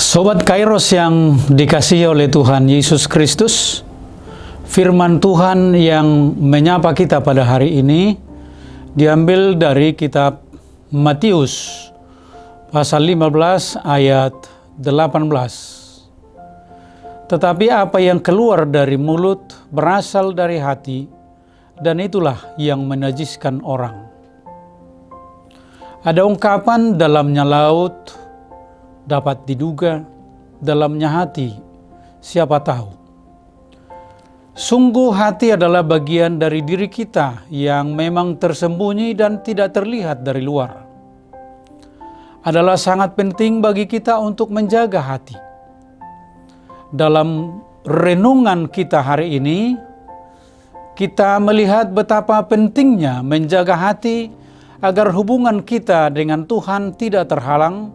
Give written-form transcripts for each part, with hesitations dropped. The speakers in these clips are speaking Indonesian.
Sobat Kairos yang dikasihi oleh Tuhan Yesus Kristus, firman Tuhan yang menyapa kita pada hari ini diambil dari kitab Matius pasal 15 ayat 18. Tetapi apa yang keluar dari mulut berasal dari hati, dan itulah yang menajiskan orang. Ada ungkapan, dalamnya laut dapat diduga, dalamnya hati siapa tahu. Sungguh hati adalah bagian dari diri kita yang memang tersembunyi dan tidak terlihat dari luar. Adalah sangat penting bagi kita untuk menjaga hati. Dalam renungan kita hari ini, kita melihat betapa pentingnya menjaga hati agar hubungan kita dengan Tuhan tidak terhalang,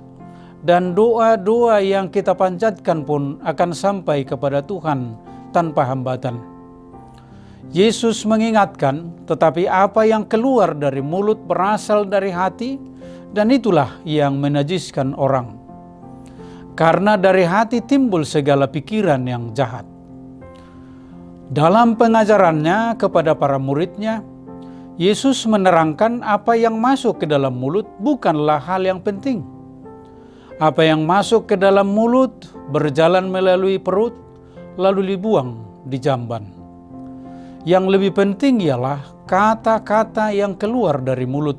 dan doa-doa yang kita panjatkan pun akan sampai kepada Tuhan tanpa hambatan. Yesus mengingatkan, tetapi apa yang keluar dari mulut berasal dari hati, dan itulah yang menajiskan orang. Karena dari hati timbul segala pikiran yang jahat. Dalam pengajarannya kepada para muridnya, Yesus menerangkan apa yang masuk ke dalam mulut bukanlah hal yang penting. Apa yang masuk ke dalam mulut berjalan melalui perut, lalu dibuang di jamban. Yang lebih penting ialah kata-kata yang keluar dari mulut.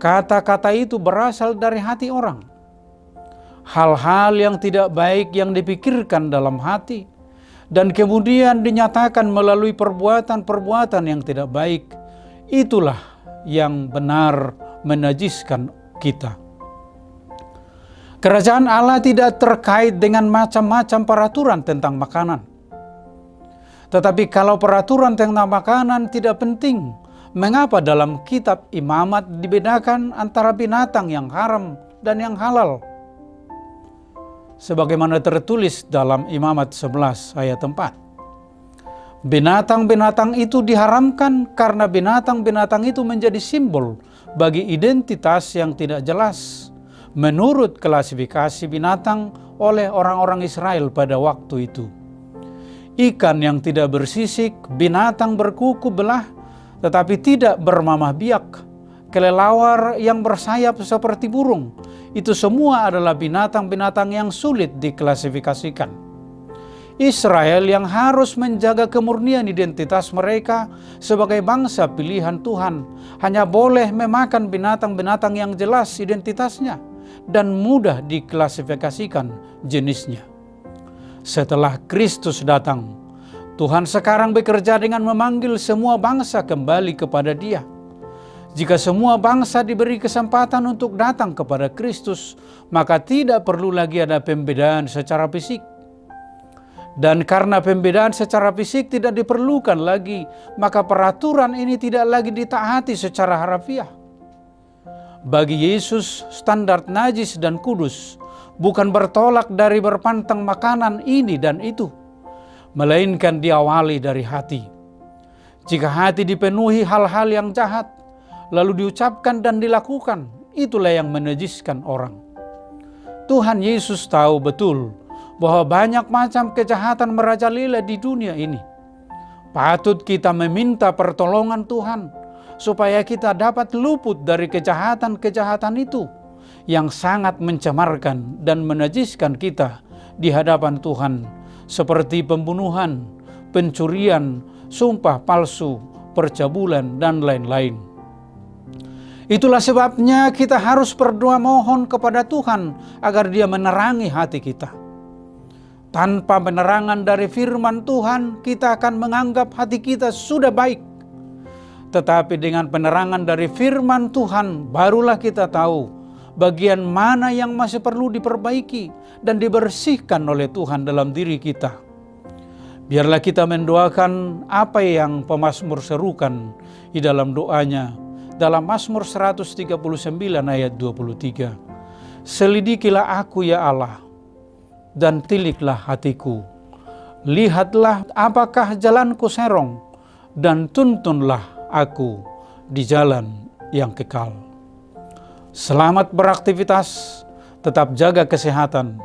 Kata-kata itu berasal dari hati orang. Hal-hal yang tidak baik yang dipikirkan dalam hati, dan kemudian dinyatakan melalui perbuatan-perbuatan yang tidak baik, itulah yang benar menajiskan kita. Kerajaan Allah tidak terkait dengan macam-macam peraturan tentang makanan. Tetapi kalau peraturan tentang makanan tidak penting, mengapa dalam kitab Imamat dibedakan antara binatang yang haram dan yang halal? Sebagaimana tertulis dalam Imamat 11 ayat 4. Binatang-binatang itu diharamkan karena binatang-binatang itu menjadi simbol bagi identitas yang tidak jelas menurut klasifikasi binatang oleh orang-orang Israel pada waktu itu. Ikan yang tidak bersisik, binatang berkuku belah tetapi tidak bermamah biak, kelelawar yang bersayap seperti burung, itu semua adalah binatang-binatang yang sulit diklasifikasikan. Israel yang harus menjaga kemurnian identitas mereka sebagai bangsa pilihan Tuhan hanya boleh memakan binatang-binatang yang jelas identitasnya dan mudah diklasifikasikan jenisnya. Setelah Kristus datang, Tuhan sekarang bekerja dengan memanggil semua bangsa kembali kepada Dia. Jika semua bangsa diberi kesempatan untuk datang kepada Kristus, maka tidak perlu lagi ada pembedaan secara fisik. Dan karena pembedaan secara fisik tidak diperlukan lagi, maka peraturan ini tidak lagi ditaati secara harafiah. Bagi Yesus, standar najis dan kudus bukan bertolak dari berpantang makanan ini dan itu, melainkan diawali dari hati. Jika hati dipenuhi hal-hal yang jahat, lalu diucapkan dan dilakukan, itulah yang menajiskan orang. Tuhan Yesus tahu betul bahwa banyak macam kejahatan merajalela di dunia ini. Patut kita meminta pertolongan Tuhan supaya kita dapat luput dari kejahatan-kejahatan itu yang sangat mencemarkan dan menajiskan kita di hadapan Tuhan, seperti pembunuhan, pencurian, sumpah palsu, percabulan, dan lain-lain. Itulah sebabnya kita harus berdoa mohon kepada Tuhan agar Dia menerangi hati kita. Tanpa penerangan dari firman Tuhan, kita akan menganggap hati kita sudah baik. Tetapi dengan penerangan dari firman Tuhan, barulah kita tahu bagian mana yang masih perlu diperbaiki dan dibersihkan oleh Tuhan dalam diri kita. Biarlah kita mendoakan apa yang pemazmur serukan di dalam doanya dalam Mazmur 139 ayat 23. Selidikilah aku ya Allah, dan tiliklah hatiku. Lihatlah apakah jalanku serong, dan tuntunlah aku di jalan yang kekal. Selamat beraktivitas, tetap jaga kesehatan,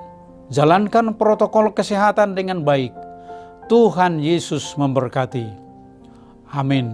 Jalankan protokol kesehatan dengan baik. Tuhan Yesus memberkati. Amin.